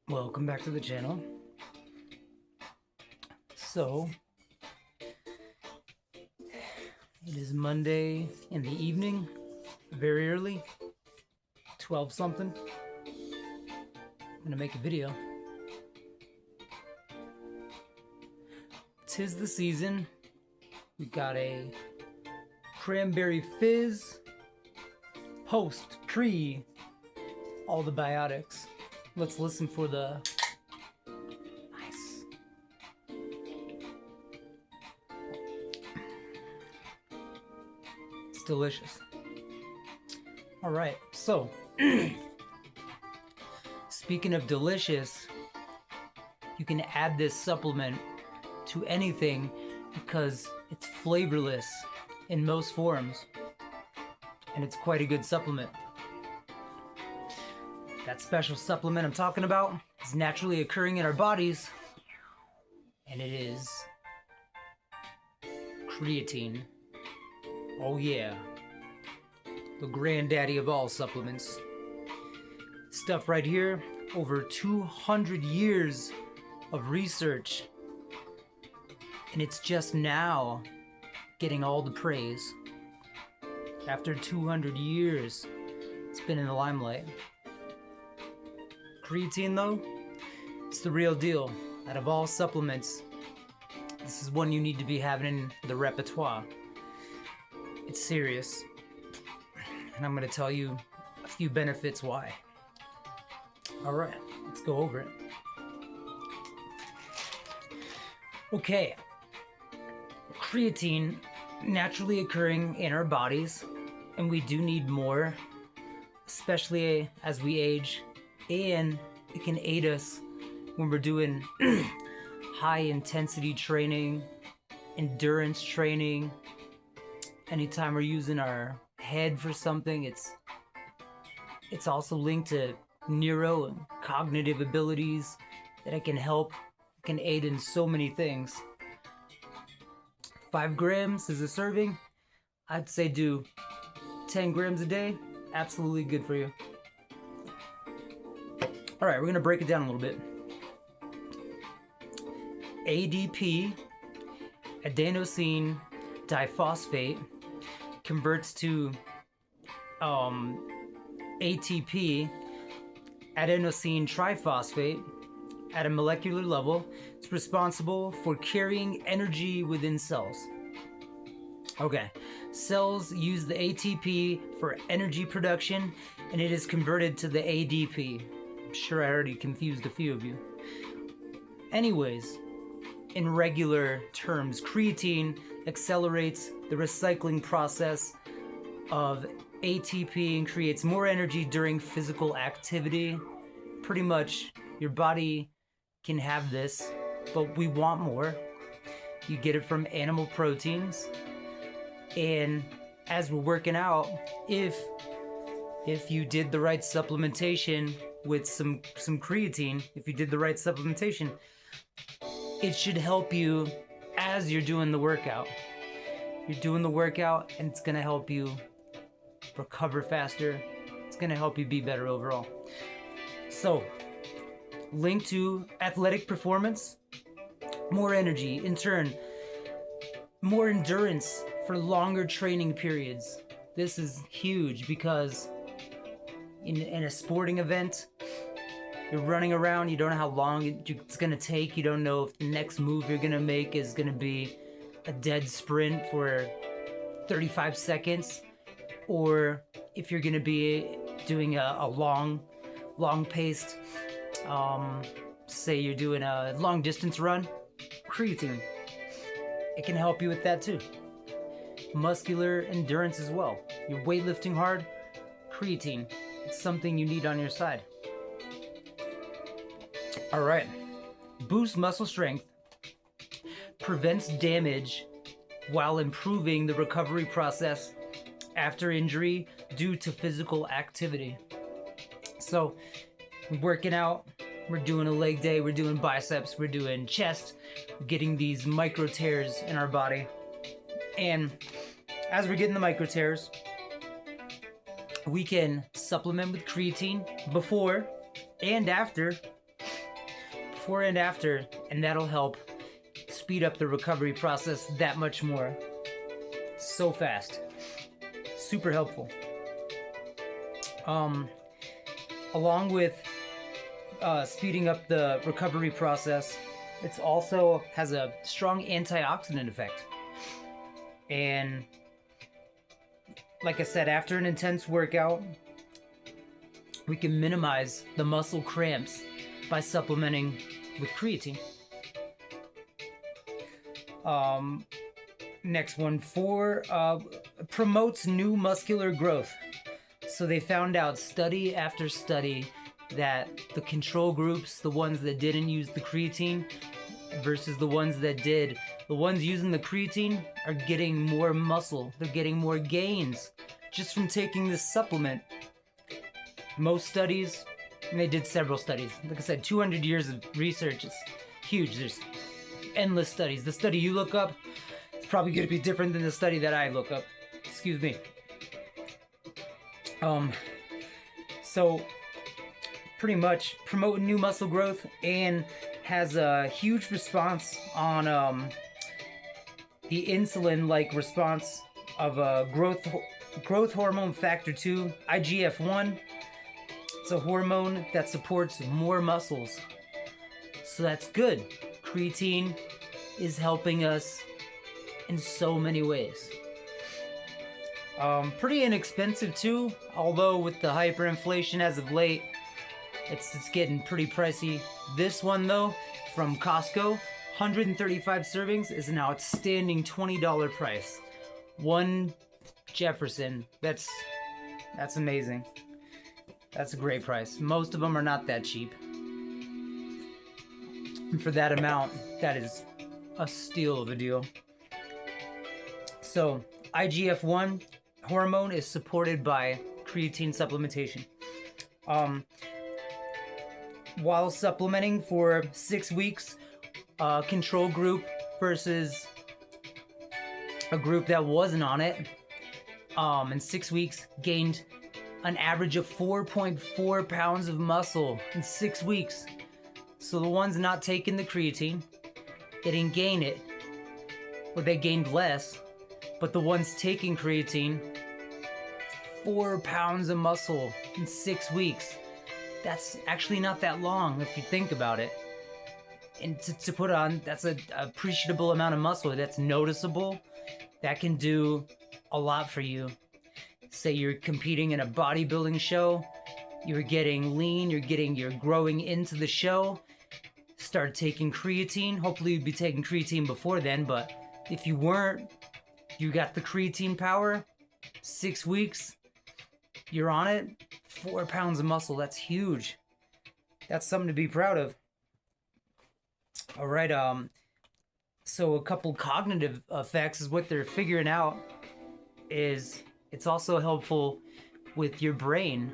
Welcome back to the channel. So, it is Monday in the evening, very early, 12 something. I'm gonna make a video. Tis the season. We got a cranberry fizz, post, pre, all the biotics. Let's listen for the nice. It's delicious. All right, so speaking of delicious, you can add this supplement to anything because it's flavorless in most forms, and it's quite a good supplement. That special supplement I'm talking about is naturally occurring in our bodies, and it is creatine. Oh yeah, the granddaddy of all supplements. Stuff right here, over 200 years of research, and it's just now getting all the praise. After 200 years, it's been in the limelight. Creatine, though, it's the real deal. Out of all supplements, this is one you need to be having in the repertoire. It's serious, and I'm going to tell you a few benefits why. All right, let's go over it. Okay, creatine, naturally occurring in our bodies, and we do need more, especially as we age. And it can aid us when we're doing high intensity training, endurance training. Anytime we're using our head for something, it's also linked to neuro and cognitive abilities that it can aid in so many things. 5 grams is a serving. I'd say do 10 grams a day. Absolutely good for you. All right, we're gonna break it down a little bit. ADP, adenosine diphosphate, converts to ATP, adenosine triphosphate, at a molecular level. It's responsible for carrying energy within cells. Okay, cells use the ATP for energy production, and it is converted to the ADP. I'm sure I already confused a few of you. Anyways, in regular terms, creatine accelerates the recycling process of ATP and creates more energy during physical activity. Pretty much, your body can have this, but we want more. You get it from animal proteins, and as we're working out, if you did the right supplementation with some creatine, if you did the right supplementation, it should help you as you're doing the workout. You're doing the workout, and it's gonna help you recover faster. It's gonna help you be better overall. So, linked to athletic performance, more energy, in turn, more endurance for longer training periods. This is huge because in a sporting event, you're running around, you don't know how long it's gonna take, you don't know if the next move you're gonna make is gonna be a dead sprint for 35 seconds, or if you're gonna be doing a long-paced, say you're doing a long distance run. Creatine, it can help you with that too. Muscular endurance as well. You're weightlifting hard, creatine, it's something you need on your side. All right, boosts muscle strength, prevents damage while improving the recovery process after injury due to physical activity. So, we're working out, we're doing a leg day, we're doing biceps, we're doing chest, we're getting these micro tears in our body. And as we're getting the micro tears, we can supplement with creatine before and after before and after, and that'll help speed up the recovery process that much more. So fast. Super helpful. Along with speeding up the recovery process, it also has a strong antioxidant effect. And like I said, after an intense workout, we can minimize the muscle cramps by supplementing with creatine. Next one, promotes new muscular growth. So they found out study after study that the control groups, the ones that didn't use the creatine versus the ones that did, the ones using the creatine are getting more muscle. They're getting more gains just from taking this supplement. Most studies, and they did several studies. Like I said, 200 years of research is huge. There's endless studies. The study you look up is probably going to be different than the study that I look up. Excuse me. So pretty much promoting new muscle growth and has a huge response on the insulin-like response of growth hormone factor 2, IGF-1. It's a hormone that supports more muscles. So that's good. Creatine is helping us in so many ways. Pretty inexpensive too, although with the hyperinflation as of late, it's getting pretty pricey. This one though, from Costco, 135 servings is an outstanding $20 price. One Jefferson, that's amazing. That's a great price. Most of them are not that cheap. And for that amount, that is a steal of a deal. So, IGF-1 hormone is supported by creatine supplementation. While supplementing for 6 weeks, control group versus a group that wasn't on it, in 6 weeks gained an average of 4.4 pounds of muscle in 6 weeks. So the ones not taking the creatine, they didn't gain it, or they gained less. But the ones taking creatine, 4 pounds of muscle in 6 weeks. That's actually not that long if you think about it. And to put on, that's an appreciable amount of muscle. That's noticeable. That can do a lot for you. Say you're competing in a bodybuilding show, you're getting lean, you're growing into the show. Start taking creatine. Hopefully you'd be taking creatine before then, but if you weren't, you got the creatine power, 6 weeks, you're on it, 4 pounds of muscle. That's huge. That's something to be proud of. All right, so a couple cognitive effects is what they're figuring out is it's also helpful with your brain,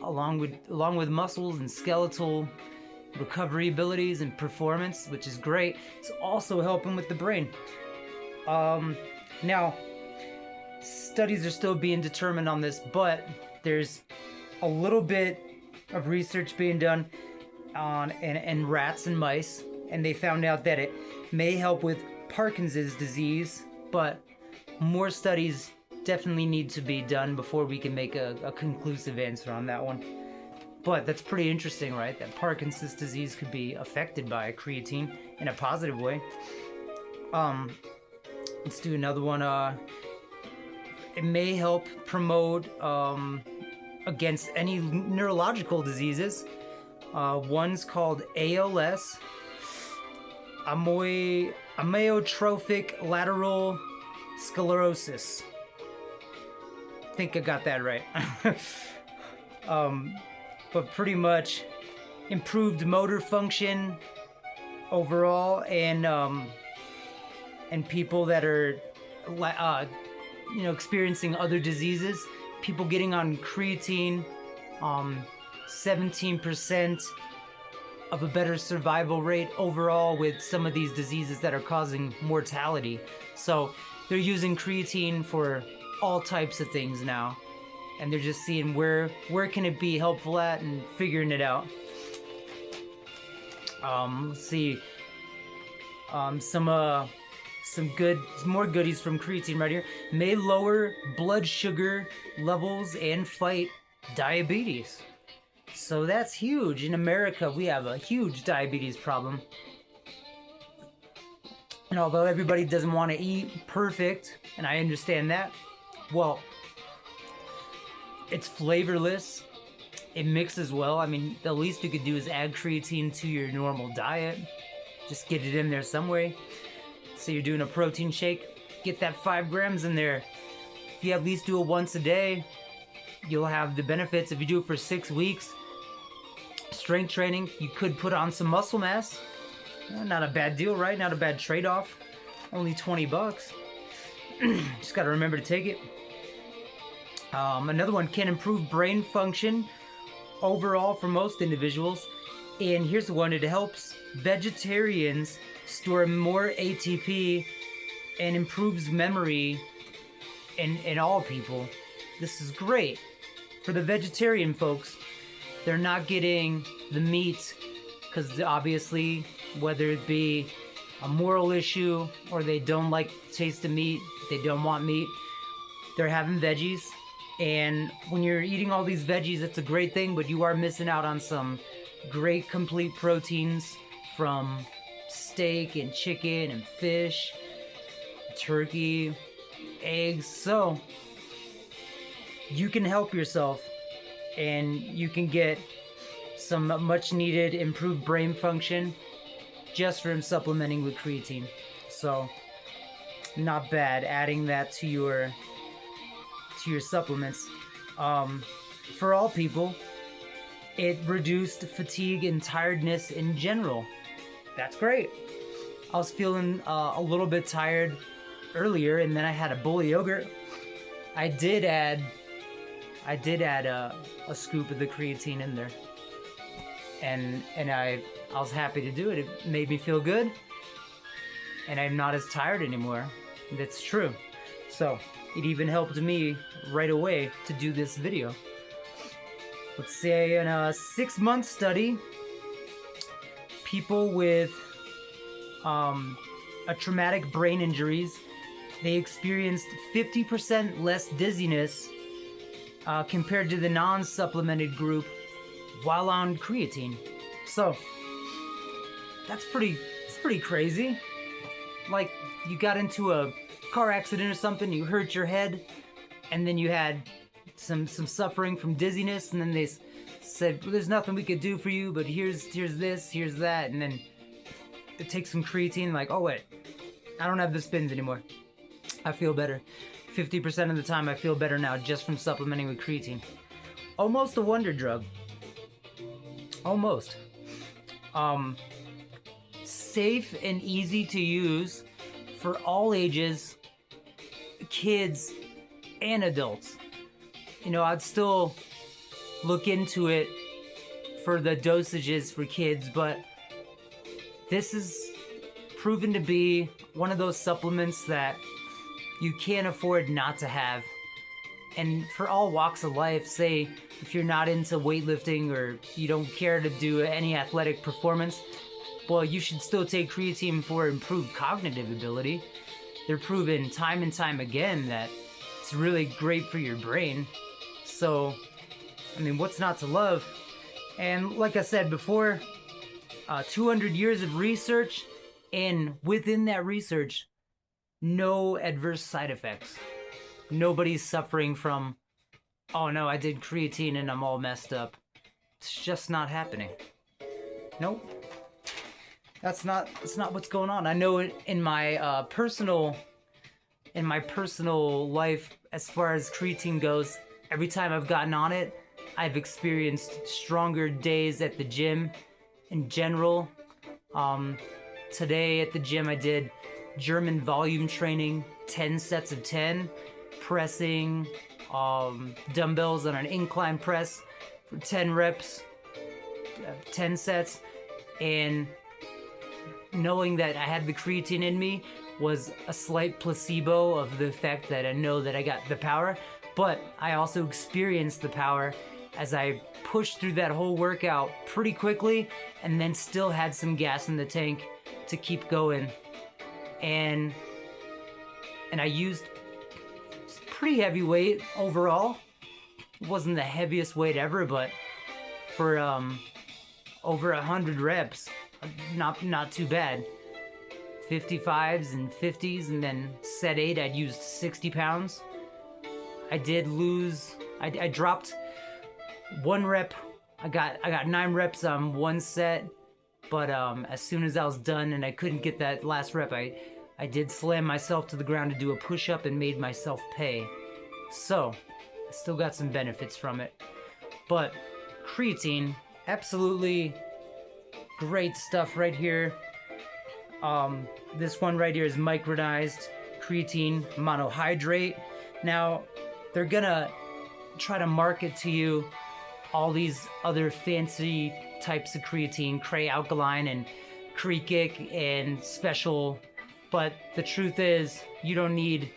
along with muscles and skeletal recovery abilities and performance, which is great. It's also helping with the brain. Now, studies are still being determined on this, but there's a little bit of research being done on in rats and mice, and they found out that it may help with Parkinson's disease, but more studies definitely need to be done before we can make a conclusive answer on that one. But that's pretty interesting, right? That Parkinson's disease could be affected by creatine in a positive way. Let's do another one. It may help promote against any neurological diseases. One's called ALS, amyotrophic lateral sclerosis. I think I got that right. But pretty much improved motor function overall, and people that are experiencing other diseases, people getting on creatine, 17% of a better survival rate overall with some of these diseases that are causing mortality. So they're using creatine for all types of things now, and they're just seeing where can it be helpful at and figuring it out. Let's see. Some more goodies from creatine right here. May lower blood sugar levels and fight diabetes. So that's huge. In America, we have a huge diabetes problem. And although everybody doesn't want to eat perfect, and I understand that, well, it's flavorless. It mixes well. I mean, the least you could do is add creatine to your normal diet. Just get it in there some way. So you're doing a protein shake, get that 5 grams in there. If you at least do it once a day, you'll have the benefits. If you do it for 6 weeks, strength training, you could put on some muscle mass. Not a bad deal, right? Not a bad trade-off. Only $20. Just gotta remember to take it. Another one can improve brain function overall for most individuals. And here's the one, it helps vegetarians store more ATP and improves memory in all people. This is great. For the vegetarian folks, they're not getting the meat because obviously, whether it be a moral issue or they don't like the taste of meat, they don't want meat, they're having veggies. And when you're eating all these veggies, it's a great thing, but you are missing out on some great complete proteins from steak and chicken and fish, turkey, eggs. So you can help yourself and you can get some much needed improved brain function just from supplementing with creatine. So not bad adding that to your supplements. For all people, it reduced fatigue and tiredness in general. That's great. I was feeling a little bit tired earlier, and then I had a bowl of yogurt. I did add a scoop of the creatine in there, and I was happy to do it. It made me feel good, and I'm not as tired anymore. That's true. So it even helped me right away to do this video. Let's say in a 6-month study, people with a traumatic brain injuries, they experienced 50% less dizziness compared to the non-supplemented group while on creatine. So it's pretty crazy. Like, you got into a car accident or something, you hurt your head, and then you had some suffering from dizziness, and then they said, well, there's nothing we could do for you, but here's this, here's that, and then it takes some creatine, like, oh wait, I don't have the spins anymore. I feel better. 50% of the time I feel better now just from supplementing with creatine. Almost a wonder drug. Almost. Safe and easy to use for all ages, kids and adults. You know, I'd still look into it for the dosages for kids, but this is proven to be one of those supplements that you can't afford not to have. And for all walks of life, say if you're not into weightlifting or you don't care to do any athletic performance, well, you should still take creatine for improved cognitive ability. They're proven time and time again that it's really great for your brain. So, I mean, what's not to love? And like I said before, 200 years of research, and within that research, no adverse side effects. Nobody's suffering from, oh no, I did creatine and I'm all messed up. It's just not happening. Nope. That's not what's going on. I know in my personal life, as far as creatine goes, every time I've gotten on it, I've experienced stronger days at the gym in general. Today at the gym I did German volume training, 10 sets of 10, pressing dumbbells on an incline press for 10 reps, 10 sets, and knowing that I had the creatine in me was a slight placebo of the fact that I know that I got the power. But I also experienced the power as I pushed through that whole workout pretty quickly and then still had some gas in the tank to keep going. And I used pretty heavy weight overall. It wasn't the heaviest weight ever, but for over 100 reps, not too bad. 55s and 50s, and then set 8 I'd used 60 pounds. I did lose, I dropped 1 rep. I got 9 reps on 1 set, but as soon as I was done and I couldn't get that last rep, I did slam myself to the ground to do a push-up and made myself pay. So I still got some benefits from it. But creatine, absolutely great stuff right here. This one right here is micronized creatine monohydrate. Now, they're gonna try to market to you all these other fancy types of creatine, Cray-alkaline and Creakic and special, but the truth is, you don't need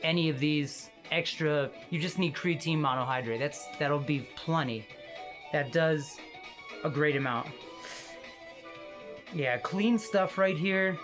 any of these extra. You just need creatine monohydrate. That'll be plenty. That does a great amount. Yeah, clean stuff right here.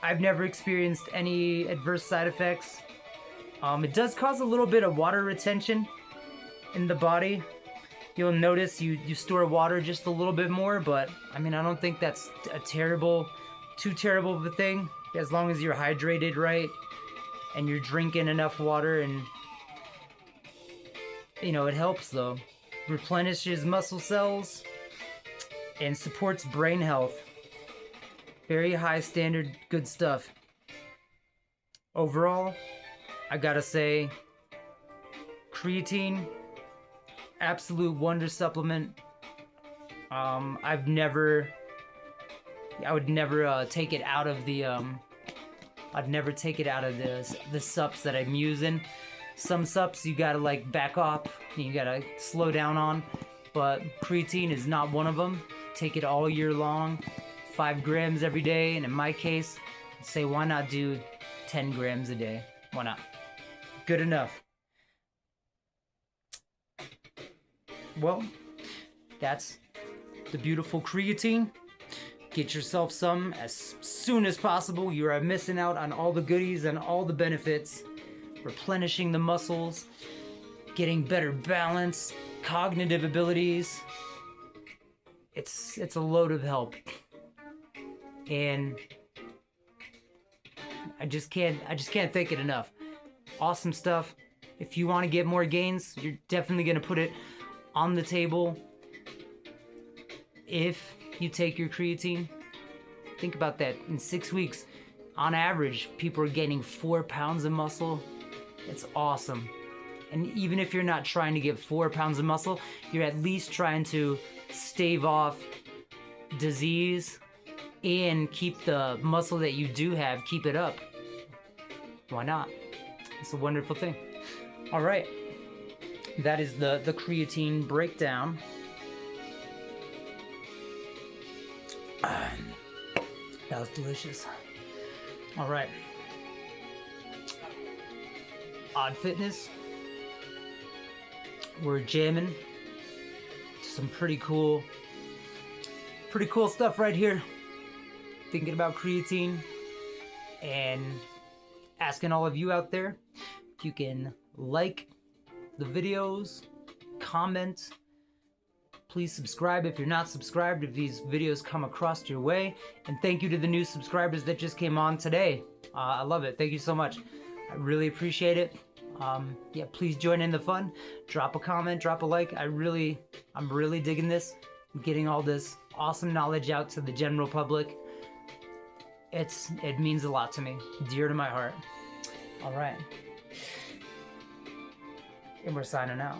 I've never experienced any adverse side effects. It does cause a little bit of water retention in the body. You'll notice you store water just a little bit more, but I mean, I don't think that's too terrible of a thing, as long as you're hydrated right and you're drinking enough water. And you know, it helps though. Replenishes muscle cells and supports brain health. Very high standard, good stuff. Overall, I gotta say, creatine, absolute wonder supplement. I would never take it out of the I'd never take it out of the sups that I'm using. Some sups you gotta like back off, you gotta slow down on, but creatine is not one of them. Take it all year long, 5 grams every day, and in my case, I'd say why not do 10 grams a day? Why not? Good enough. Well, that's the beautiful creatine. Get yourself some as soon as possible. You are missing out on all the goodies and all the benefits. Replenishing the muscles, getting better balance, cognitive abilities. It's a load of help. And I just can't thank it enough. Awesome stuff. If you want to get more gains, you're definitely going to put it on the table. If you take your creatine, think about that. In 6 weeks, on average, people are gaining 4 pounds of muscle. It's awesome. And even if you're not trying to get 4 pounds of muscle, you're at least trying to stave off disease and keep the muscle that you do have, keep it up. Why not? It's a wonderful thing. All right. That is the creatine breakdown. That was delicious. All right. Odd Fitness. We're jamming some pretty cool stuff right here. Thinking about creatine and asking all of you out there if you can like the videos, comment, please subscribe if you're not subscribed if these videos come across your way, and thank you to the new subscribers that just came on today. I love it. Thank you so much. I really appreciate it. Yeah, please join in the fun. Drop a comment, drop a like. I'm really digging this. I'm getting all this awesome knowledge out to the general public. It means a lot to me, dear to my heart. All right. And we're signing out.